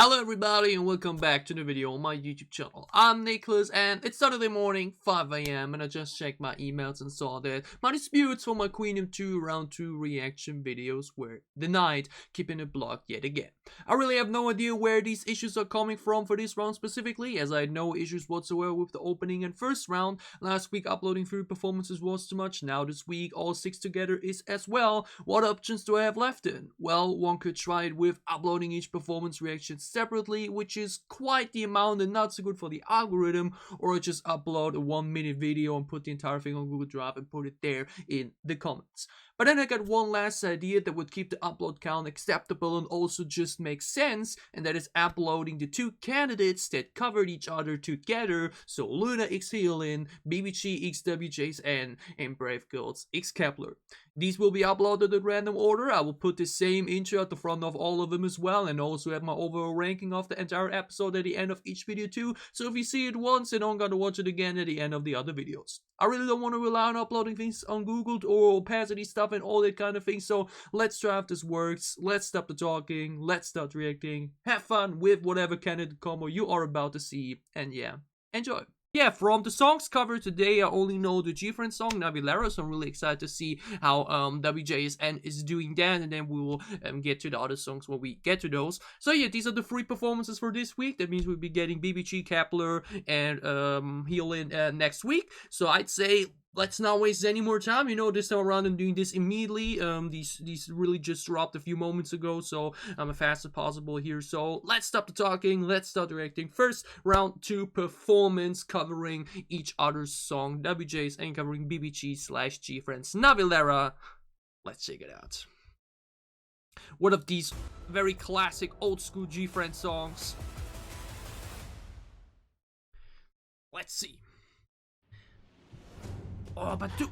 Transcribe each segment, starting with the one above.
Hello everybody and welcome back to the video on my YouTube channel. I'm Nicholas and it's Saturday morning, 5 AM, and I just checked my emails and saw that my disputes for my Queendom 2 round 2 reaction videos were denied, keeping it blocked yet again. I really have no idea where these issues are coming from for this round specifically, as I had no issues whatsoever with the opening and first round. Last week uploading 3 performances was too much, now this week all 6 together is as well. What options do I have left in? Well, one could try it with uploading each performance reaction separately, which is quite the amount and not so good for the algorithm, or just upload a 1-minute video and put the entire thing on Google Drive and put it there in the comments. But then I got one last idea that would keep the upload count acceptable and also just makes sense, and that is uploading the 2 candidates that covered each other together, so LOONA x Hyolyn, BBG x WJSN, and BRAVEGirls x Kepler. These will be uploaded in random order. I will put the same intro at the front of all of them as well, and also have my overall ranking of the entire episode at the end of each video too, so if you see it once, you don't gotta watch it again at the end of the other videos. I really don't want to rely on uploading things on Google or opacity stuff and all that kind of thing, so let's try if this works. Let's stop the talking, let's start reacting, have fun with whatever candidate combo you are about to see, and yeah, enjoy. Yeah, from the songs covered today, I only know the G-Friend song, NAVILLERA, so I'm really excited to see how WJSN is doing that, and then we will get to the other songs when we get to those. So yeah, these are the 3 performances for this week. That means we'll be getting BBG, Kepler, and Hyolyn next week. So I'd say let's not waste any more time. You know, this time around I'm doing this immediately. These really just dropped a few moments ago, so I'm as fast as possible here. So let's stop the talking, let's start reacting. First, round 2 performance covering each other's song. WJSN covering BBG/G-Friends NAVILLERA. Let's check it out. One of these very classic old school G-Friend songs. Let's see. Oh, but dude,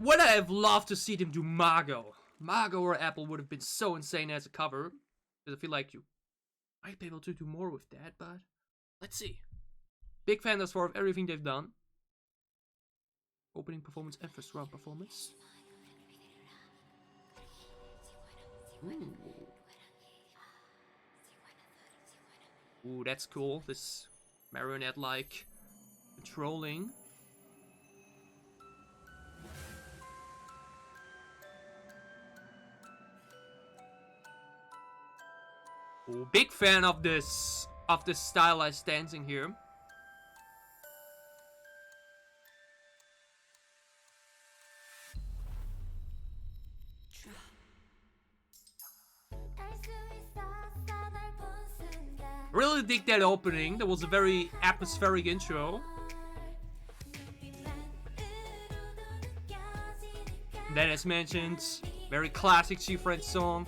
would I have loved to see them do Margot? Margot or Apple would have been so insane as a cover. Because I feel like you might be able to do more with that, but let's see. Big fan thus far of everything they've done. Opening performance and first round performance. Ooh. Ooh, that's cool. This marionette-like controlling. Ooh, big fan of this stylized dancing here. Really dig that opening. That was a very atmospheric intro. Then, as mentioned, very classic G-Friend song.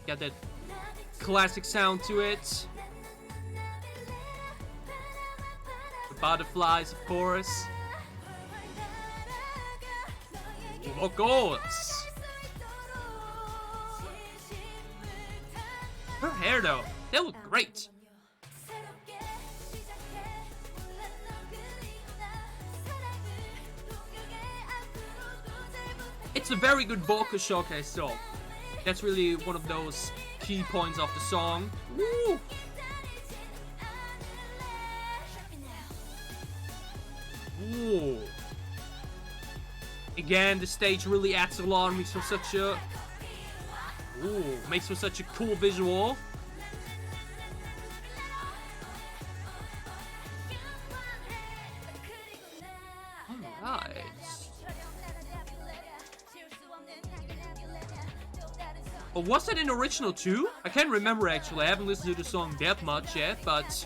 Got that classic sound to it. The butterflies, of course. Of course. Her hair, though, that looked great. It's a very good vocal showcase, so that's really one of those key points of the song. Woo! Ooh. Again, the stage really adds a lot, makes for such a cool visual. Alright. Oh, was that in original too? I can't remember actually. I haven't listened to the song that much yet, but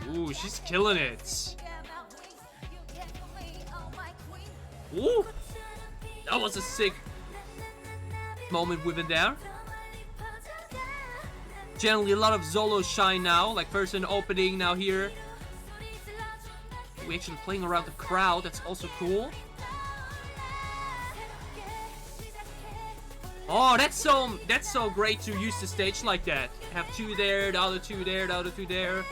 ooh, she's killing it. Ooh, that was a sick moment within there. Generally, a lot of Zolo shine now, like first in the opening, now here. We're actually playing around the crowd. That's also cool. Oh, that's so great to use the stage like that. Have 2 there, the other 2 there, the other 2 there.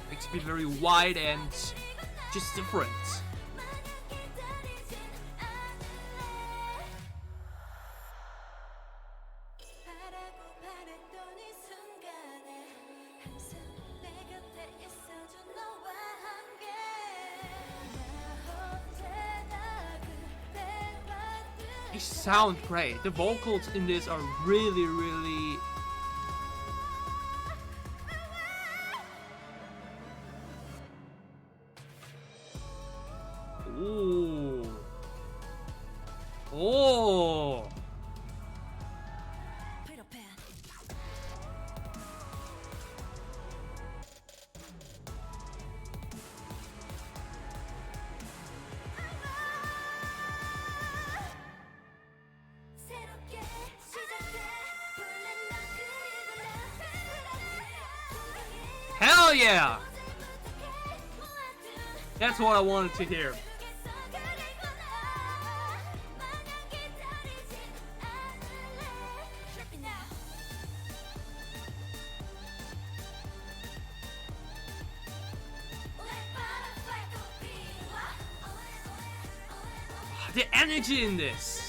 Makes it very wide and just different. they sound great. The vocals in this are really, really... Ooh. Oh. Hell yeah! That's what I wanted to hear. The energy in this.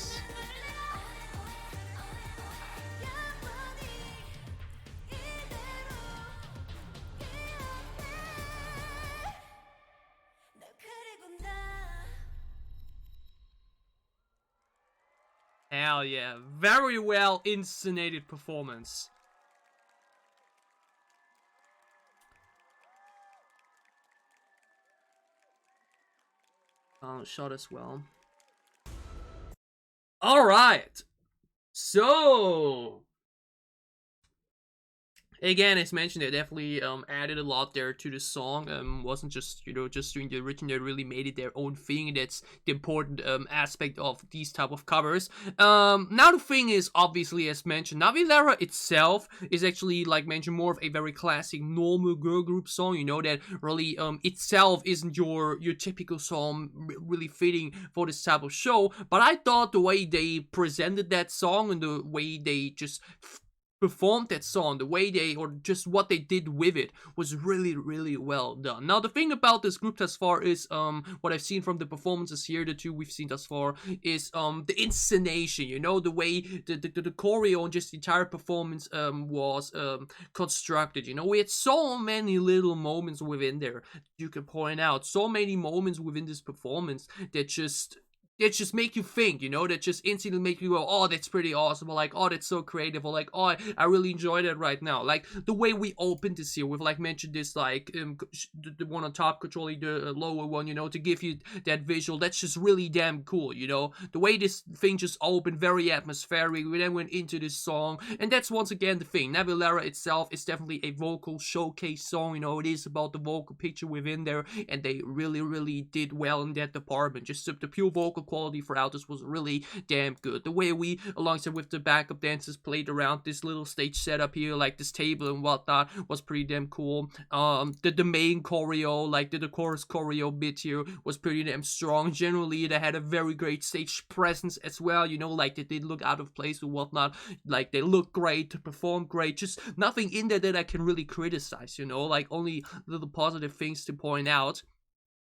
Hell yeah, very well inscenated performance. Shot as well. Alright, so again, as mentioned, they definitely added a lot there to the song. Wasn't just, you know, just doing the original. They really made it their own thing, and that's the important aspect of these type of covers. Now the thing is, obviously, as mentioned, NAVILLERA itself is actually, like mentioned, more of a very classic normal girl group song. You know, that really itself isn't your typical song really fitting for this type of show. But I thought the way they presented that song and the way they just performed that song, the way they, or just what they did with it, was really, really well done. Now, the thing about this group thus far is, what I've seen from the performances here, the two we've seen thus far, is, the inscenation, you know, the way the choreo and just the entire performance, was, constructed, you know. We had so many little moments within there, you can point out, so many moments within this performance that just make you think, you know, that just instantly make you go, oh, that's pretty awesome, or like, oh, that's so creative, or like, oh, I really enjoy that right now. Like, the way we opened this here, we've, like, mentioned this, like, the one on top controlling the lower one, you know, to give you that visual, that's just really damn cool, you know. The way this thing just opened, very atmospheric, we then went into this song, and that's once again the thing. NAVILLERA itself is definitely a vocal showcase song, you know, it is about the vocal picture within there, and they really, really did well in that department. Just the pure vocal quality throughout this was really damn good. The way we, alongside with the backup dancers, played around this little stage setup here, like this table and whatnot, was pretty damn cool. The main choreo, like the chorus choreo bit here, was pretty damn strong. Generally, they had a very great stage presence as well, you know, like they did look out of place or whatnot, like they look great, perform great, just nothing in there that I can really criticize, you know, like only little positive things to point out.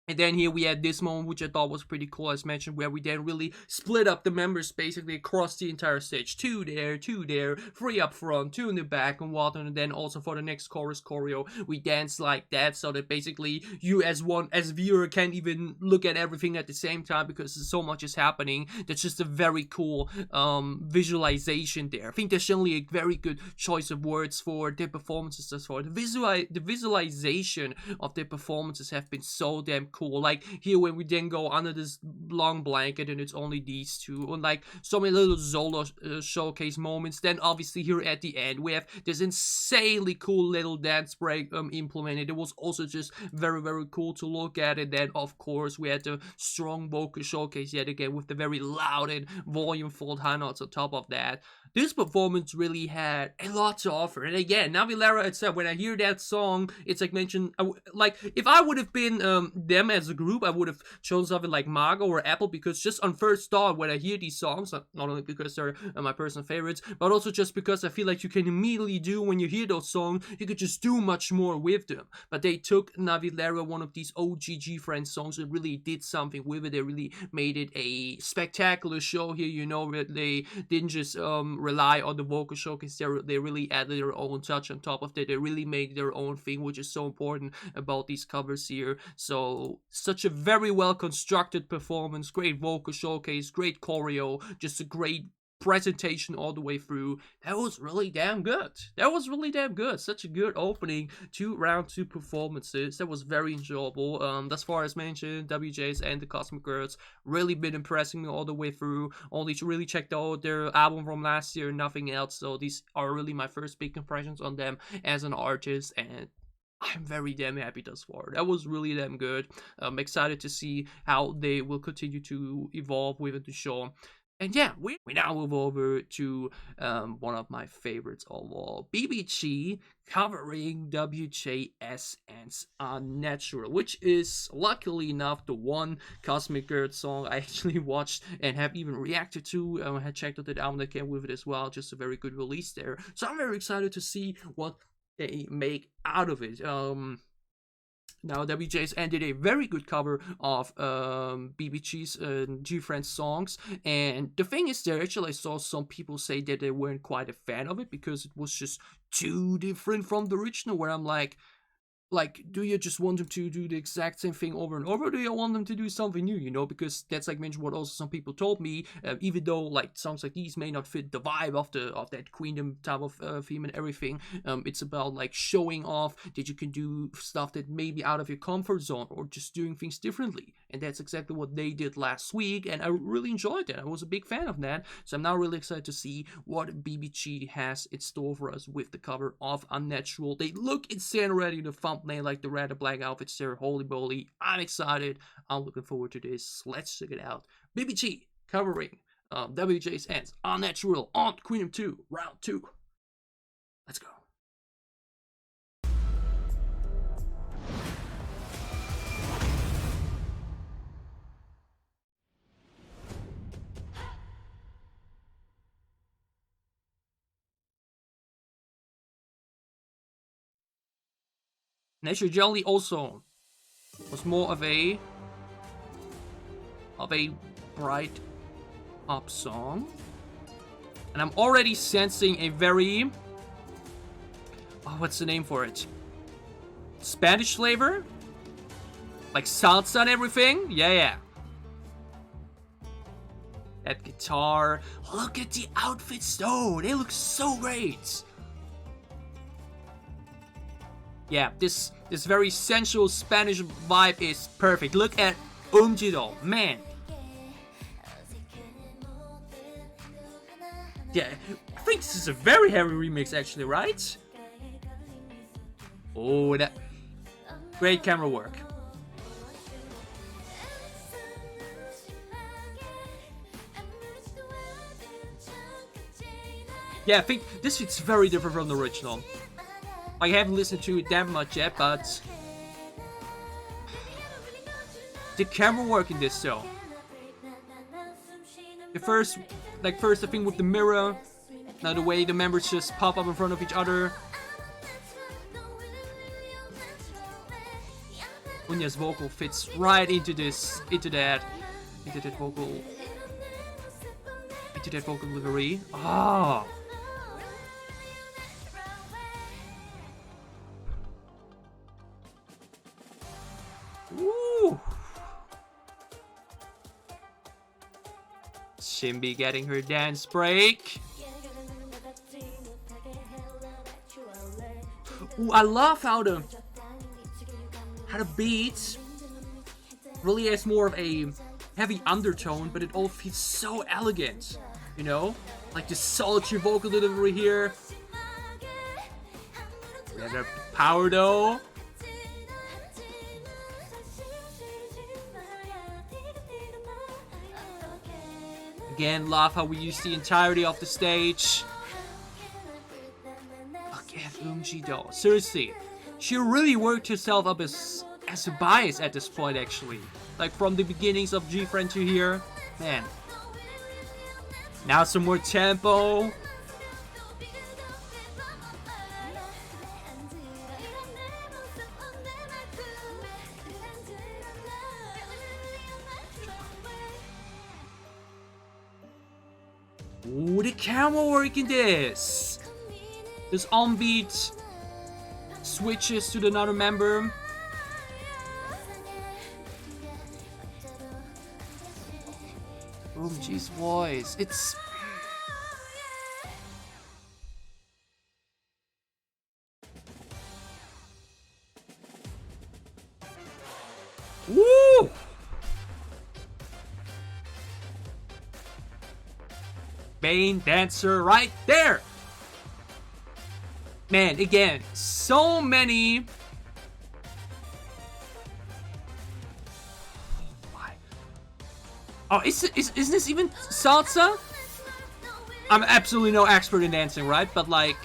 And then here we had this moment, which I thought was pretty cool, as mentioned, where we then really split up the members basically across the entire stage. Two there, three up front, two in the back and whatnot. And then also for the next chorus choreo, we dance like that, so that basically you as viewer can't even look at everything at the same time because so much is happening. That's just a very cool visualization there. I think there's generally a very good choice of words for their performances as far. The visualization of their performances have been so damn cool. Like here when we then go under this long blanket and it's only these two, and like so many little solo showcase moments. Then obviously here at the end we have this insanely cool little dance break implemented. It was also just very, very cool to look at. And then of course we had the strong vocal showcase yet again with the very loud and volume-filled high notes on top of that. This performance really had a lot to offer. And again, NAVILLERA itself, when I hear that song, it's like mentioned, like if I would have been them as a group, I would have chosen something like Margot or Apple, because just on first thought when I hear these songs, not only because they're my personal favorites, but also just because I feel like you can immediately do, when you hear those songs, you could just do much more with them. But they took NAVILLERA, one of these OG Friends songs, and really did something with it. They really made it a spectacular show here, you know. They didn't just rely on the vocal showcase. They really added their own touch on top of that. They really made their own thing, which is so important about these covers here. So know, such a very well constructed performance, great vocal showcase, great choreo, just a great presentation all the way through. That was really damn good. That was really damn good. Such a good opening to round 2 performances. That was very enjoyable. As far as mentioned, WJs and the Cosmic Girls really been impressing me all the way through. Only really checked out their album from last year, nothing else. So these are really my first big impressions on them as an artist, and I'm very damn happy thus far. That was really damn good. I'm excited to see how they will continue to evolve within the show. And yeah, we now move over to one of my favorites of all, BBG covering WJSN's Unnatural, which is luckily enough the one Cosmic Girl song I actually watched and have even reacted to. I had checked out the album that came with it as well. Just a very good release there. So I'm very excited to see what they make out of it. Now, WJSN did a very good cover of BBG's G-Friends songs, and the thing is there, actually I saw some people say that they weren't quite a fan of it because it was just too different from the original, where I'm like, do you just want them to do the exact same thing over and over, or do you want them to do something new, you know? Because that's like mentioned what also some people told me, even though like songs like these may not fit the vibe of that Queendom type of theme and everything, it's about like showing off that you can do stuff that may be out of your comfort zone or just doing things differently. And that's exactly what they did last week, and I really enjoyed that. I was a big fan of that, so I'm now really excited to see what BBG has in store for us with the cover of Unnatural. They look insane already, the thumbnail, like the red and black outfits there, holy moly. I'm excited. I'm looking forward to this. Let's check it out. BBG covering WJSN's Unnatural on Queendom 2, round 2. Let's go. Nature Jelly also was more of a bright pop song, and I'm already sensing a very what's the name for it? Spanish flavor, like salsa and everything. Yeah. That guitar. Look at the outfits though. They look so great. Yeah, this very sensual Spanish vibe is perfect. Look at though, man. Yeah, I think this is a very heavy remix actually, right? Oh, that great camera work. Yeah, I think this fits very different from the original. I haven't listened to it that much yet, but the camera work in this though. The first thing with the mirror, now the way the members just pop up in front of each other. Unya's vocal fits right into that vocal delivery. Ah. Woo! Shimby getting her dance break. Ooh, I love how the beat really has more of a heavy undertone, but it all feels so elegant, you know? Like the sultry vocal delivery here. We have the power though. Again, love how we use the entirety of the stage. Look at Umji though. Seriously, she really worked herself up as a bias at this point actually. Like from the beginnings of G-Friend to here. Man. Now some more tempo. Ooh, the camera work in this. This on-beat switches to another member. OMG's voice. It's... Woo! Main dancer right there! Man, again, so many... Oh, is this even salsa? I'm absolutely no expert in dancing, right? But like...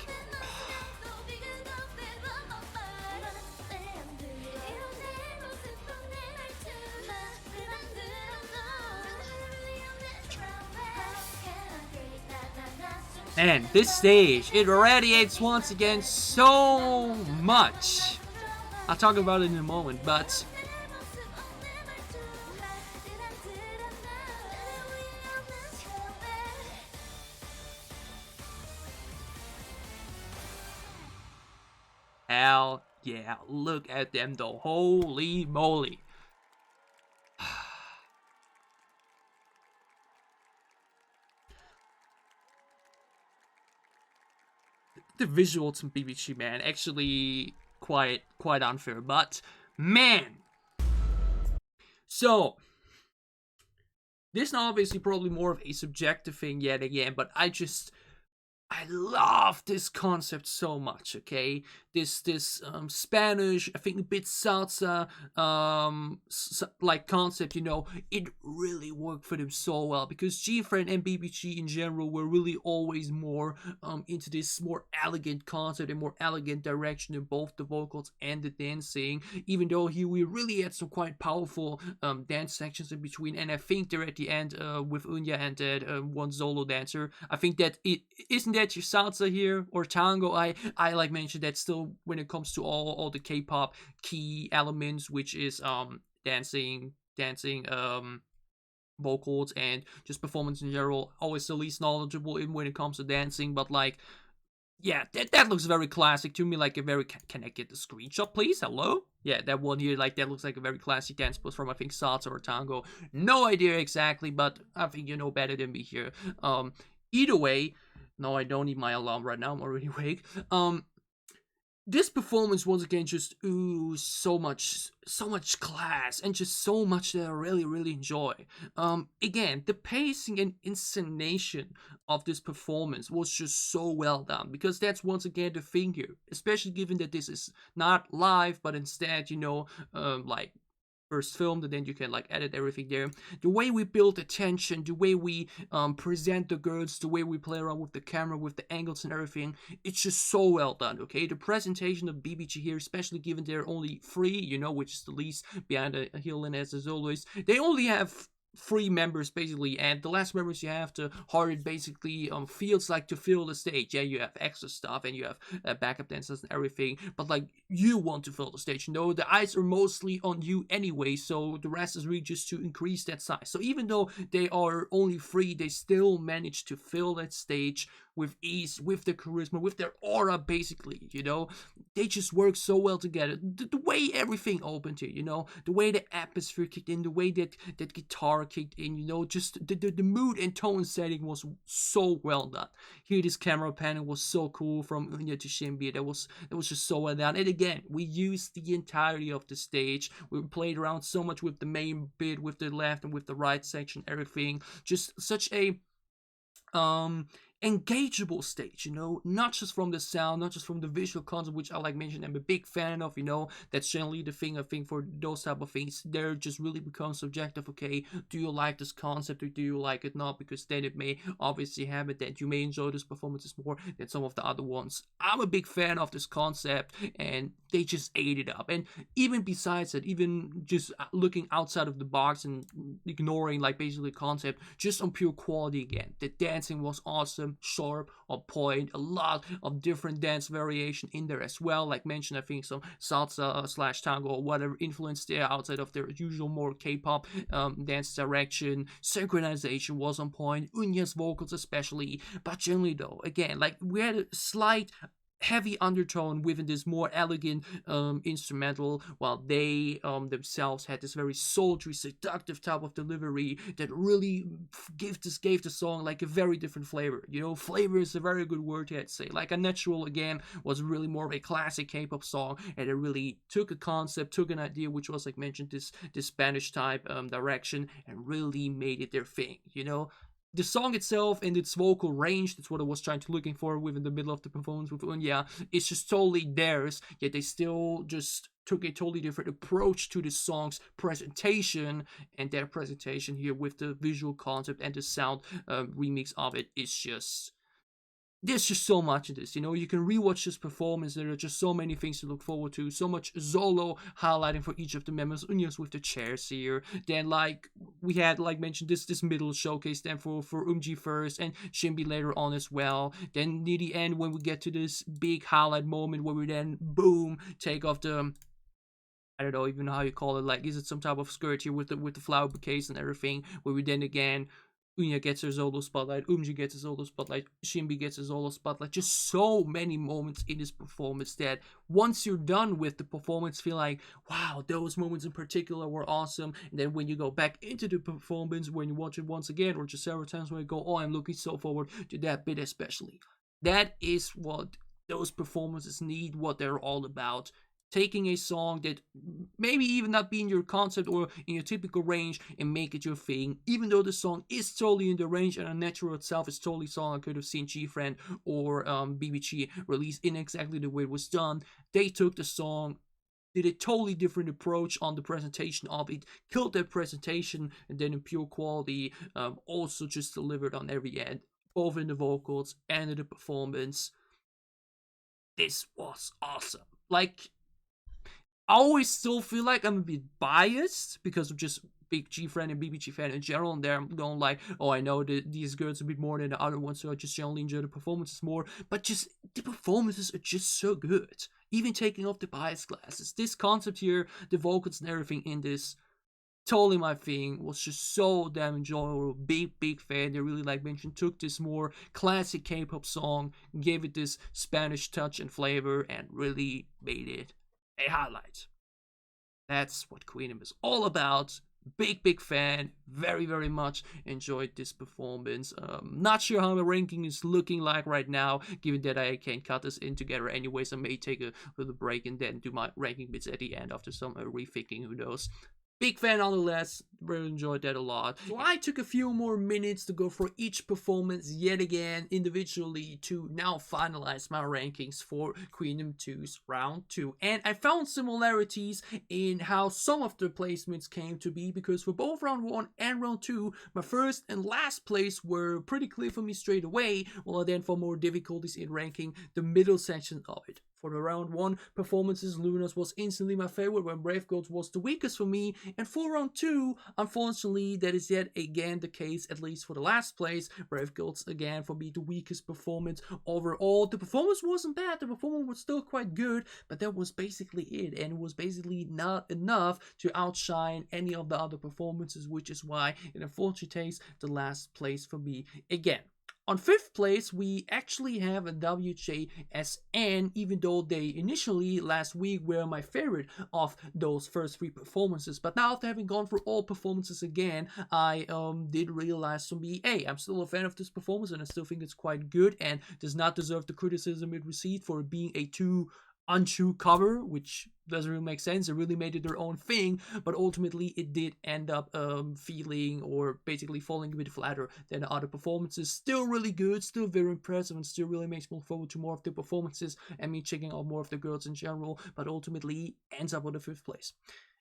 And this stage, it radiates once again so much. I'll talk about it in a moment, but... Hell yeah, look at them though, holy moly. The visuals in BBG, man, actually quite unfair, but man. So this is obviously probably more of a subjective thing yet again, but I love this concept so much, okay? This Spanish, I think a bit salsa, like concept, you know, it really worked for them so well, because G-Friend and BBG in general were really always more into this more elegant concept and more elegant direction in both the vocals and the dancing, even though here we really had some quite powerful dance sections in between, and I think they're at the end with Unya and that one solo dancer. I think that isn't that your salsa here or tango. I like mentioned that still when it comes to all the K-pop key elements, which is dancing, vocals, and just performance in general, always the least knowledgeable in when it comes to dancing. But like, yeah, that looks very classic to me, like a very... Can I get the screenshot, please? Hello? Yeah, that one here, like, that looks like a very classic dance pose from, I think, salsa or tango. No idea exactly, but I think you know better than me here. Either way, no, I don't need my alarm right now, I'm already awake. This performance, once again, just oozed so much class, and just so much that I really enjoy. Again, the pacing and inscenation of this performance was just so well done, because that's once again the thing here, especially given that this is not live, but instead, you know, like, first filmed, and then you can like edit everything there. The way we build the tension, the way we present the girls, the way we play around with the camera, with the angles and everything, it's just so well done, okay? The presentation of BBG here, especially given they're only 3, you know, which is the least behind Hyolyn as always. They only have 3 members basically, and the last members you have, the harder it basically feels like to fill the stage. Yeah, you have extra stuff and you have backup dancers and everything, but like, you want to fill the stage, you know, the eyes are mostly on you anyway, so the rest is really just to increase that size. So even though they are only 3, they still manage to fill that stage with ease, with their charisma, with their aura, basically, you know. They just work so well together. The way everything opened here, you know, the way the atmosphere kicked in, the way that guitar kicked in, you know, just the mood and tone setting was so well done. Here, this camera panning was so cool from Unya to Shinbi. That was just so well done. And again, we used the entirety of the stage. We played around so much with the main bit, with the left and with the right section, everything. Just such a engageable stage, you know, not just from the sound, not just from the visual concept, which I like mentioned I'm a big fan of, you know. That's generally the thing, I think, for those type of things. They're just really become subjective. Okay, do you like this concept or do you like it not? Because then it may obviously have it that you may enjoy this performances more than some of the other ones. I'm a big fan of this concept, and they just ate it up. And even besides that, even just looking outside of the box and ignoring like basically concept, just on pure quality again, the dancing was awesome, sharp, on point, a lot of different dance variation in there as well. Like mentioned, I think some salsa slash tango or whatever influence there outside of their usual more K-pop dance direction. Synchronization was on point, Unya's vocals especially, but generally though, again, like we had a slight heavy undertone within this more elegant instrumental, while they themselves had this very sultry, seductive type of delivery that really gave the song like a very different flavor. You know, flavor is a very good word to say. Like Unnatural again was really more of a classic K-pop song, and it really took a concept, took an idea, which was like mentioned this Spanish type direction, and really made it their thing. You know, the song itself and its vocal range, that's what I was trying to looking for within the middle of the performance with Unya, it's just totally theirs, yet they still just took a totally different approach to the song's presentation, and their presentation here with the visual concept and the sound remix of it is just... There's just so much of this, you know. You can rewatch this performance. There are just so many things to look forward to. So much Zolo highlighting for each of the members. Unya's with the chairs here. Then, like, we had, like mentioned, this middle showcase then for Umji first and Shinbi later on as well. Then near the end, when we get to this big highlight moment where we then, boom, take off the... I don't know even how you call it. Like, is it some type of skirt here with the flower bouquets and everything? Where we then again... Unya gets her solo spotlight, Umji gets his solo spotlight, Shinbi gets his solo spotlight. Just so many moments in this performance that once you're done with the performance, feel like, wow, those moments in particular were awesome. And then when you go back into the performance, when you watch it once again, or just several times when you go, oh, I'm looking so forward to that bit especially. That is what those performances need, what they're all about. Taking a song that maybe even not be in your concept or in your typical range and make it your thing, even though the song is totally in the range and Unnatural itself is totally song I could have seen G-Friend or BBG release in exactly the way it was done. They took the song, did a totally different approach on the presentation of it, killed that presentation, and then in pure quality also just delivered on every end, both in the vocals and in the performance. This was awesome. Like, I always still feel like I'm a bit biased because of just big G-Friend and BBG fan in general, and there I'm going like, oh, I know that these girls a bit more than the other ones, so I just generally enjoy the performances more, but just the performances are just so good. Even taking off the bias glasses, this concept here, the vocals and everything in this, totally my thing, was just so damn enjoyable. Big fan. They really, like mentioned, took this more classic K-pop song, gave it this Spanish touch and flavor, and really made it a highlight. That's what Queendom is all about. Big fan. Very much enjoyed this performance. Not sure how my ranking is looking like right now, given that I can't cut this in together anyways. I may take a little break and then do my ranking bits at the end after some rethinking, who knows. Big fan nonetheless, really enjoyed that a lot. So I took a few more minutes to go for each performance yet again individually to now finalize my rankings for Queendom 2's round 2. And I found similarities in how some of the placements came to be, because for both round 1 and round 2, my first and last place were pretty clear for me straight away, while I then found more difficulties in ranking the middle section of it. For the round 1 performances, LOONA's was instantly my favorite, when BRAVEGIRLS was the weakest for me. And for round 2, unfortunately, that is yet again the case, at least for the last place. BRAVEGIRLS again for me the weakest performance overall. The performance wasn't bad, the performance was still quite good, but that was basically it, and it was basically not enough to outshine any of the other performances, which is why it unfortunately takes the last place for me again. On 5th place, we actually have a WJSN, even though they initially last week were my favorite of those first 3 performances. But now, after having gone through all performances again, I did realize to me, hey, I'm still a fan of this performance, and I still think it's quite good and does not deserve the criticism it received for being a too untrue cover, which doesn't really make sense. It really made it their own thing, but ultimately it did end up feeling or basically falling a bit flatter than the other performances. Still really good, still very impressive, and still really makes me look forward to more of the performances and me checking out more of the girls in general, but ultimately ends up on the 5th place.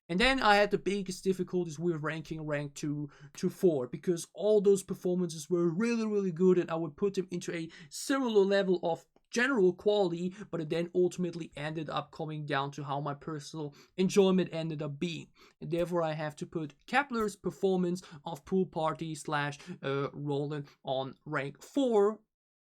And then I had the biggest difficulties with ranking rank 2 to 4, because all those performances were really good, and I would put them into a similar level of general quality, but it then ultimately ended up coming down to how my personal enjoyment ended up being. And therefore I have to put Kepler's performance of Pool Party / Rollin on rank 4.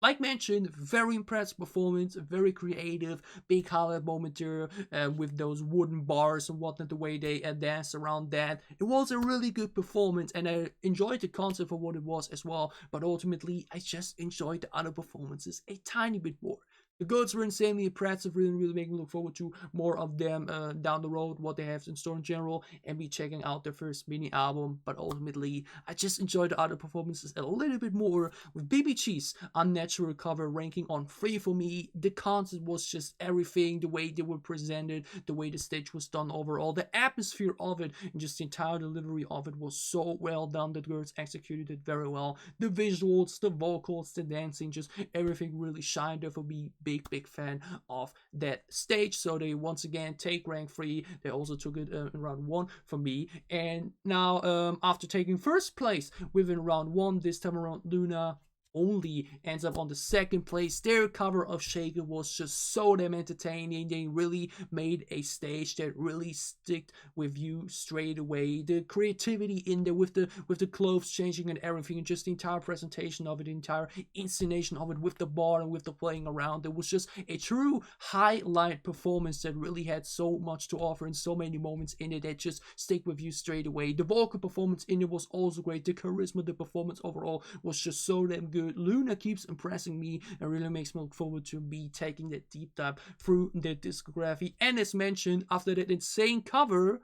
Like mentioned, very impressive performance, very creative, big highlight moment there with those wooden bars and whatnot, the way they danced around that. It was a really good performance, and I enjoyed the concept for what it was as well, but ultimately I just enjoyed the other performances a tiny bit more. The girls were insanely impressive, really making me look forward to more of them down the road, what they have in store in general, and be checking out their first mini album. But ultimately, I just enjoyed the other performances a little bit more, with BBG's Unnatural cover ranking on 3 for me. The concert was just everything, the way they were presented, the way the stage was done overall, the atmosphere of it, and just the entire delivery of it was so well done. The girls executed it very well. The visuals, the vocals, the dancing, just everything really shined there for me. Big fan of that stage. So they once again take rank 3. They also took it in round 1 for me. And now after taking first place within round 1, this time around LOONA only ends up on the 2nd place. Their cover of Shake It was just so damn entertaining. They really made a stage that really sticked with you straight away. The creativity in there with the clothes changing and everything, and just the entire presentation of it, the entire installation of it with the bar and with the playing around. It was just a true highlight performance that really had so much to offer and so many moments in it that just stick with you straight away. The vocal performance in it was also great. The charisma, the performance overall was just so damn good. LOONA keeps impressing me and really makes me look forward to me taking that deep dive through their discography. And as mentioned, after that insane cover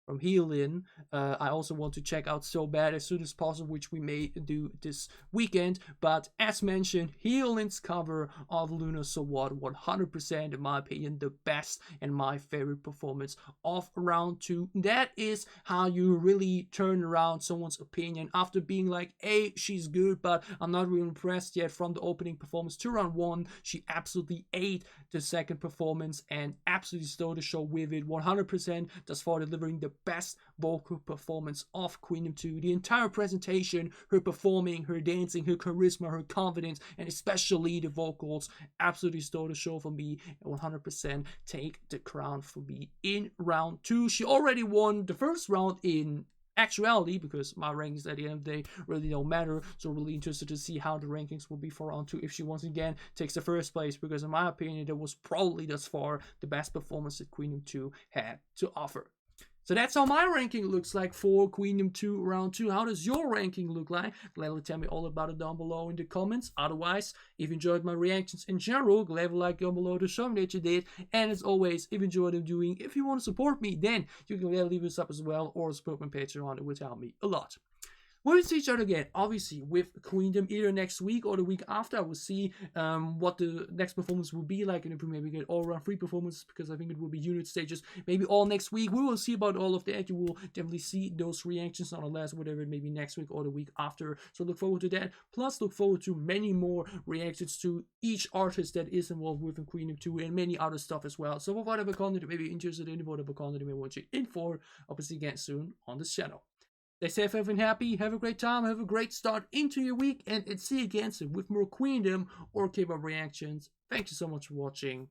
from Hyolyn, I also want to check out So Bad as soon as possible, which we may do this weekend. But as mentioned, Hyolyn's cover of LOONA So What, 100% in my opinion the best and my favorite performance of round 2. That is how you really turn around someone's opinion after being like, hey, she's good, but I'm not really impressed yet from the opening performance to round 1. She absolutely ate the second performance and absolutely stole the show with it. 100% thus far delivering the best vocal performance of Queendom 2. The entire presentation, her performing, her dancing, her charisma, her confidence, and especially the vocals absolutely stole the show for me and 100% take the crown for me in round 2. She already won the first round in actuality, because my rankings at the end of the day really don't matter. So really interested to see how the rankings will be for round 2 if she once again takes the first place, because in my opinion that was probably thus far the best performance that Queendom 2 had to offer. So that's how my ranking looks like for Queendom 2 round 2. How does your ranking look like? Gladly tell me all about it down below in the comments. Otherwise, if you enjoyed my reactions in general, gladly like down below to show me that you did. And as always, if you enjoy what I'm doing, if you want to support me, then you can gladly leave a sub as well, or support my Patreon. It would help me a lot. We'll see each other again, obviously, with Queendom either next week or the week after. I will see what the next performance will be like, and if we maybe get all around 3 performances, because I think it will be unit stages, maybe all next week. We will see about all of that. You will definitely see those reactions on the last, whatever it may be, next week or the week after. So look forward to that. Plus, look forward to many more reactions to each artist that is involved within Queendom 2 and many other stuff as well. So whatever content you may be interested in, whatever content you may want you in for, I'll see you again soon on this channel. Stay safe, everyone happy, have a great time, have a great start into your week, and see you again soon with more Queendom or K-pop reactions. Thank you so much for watching.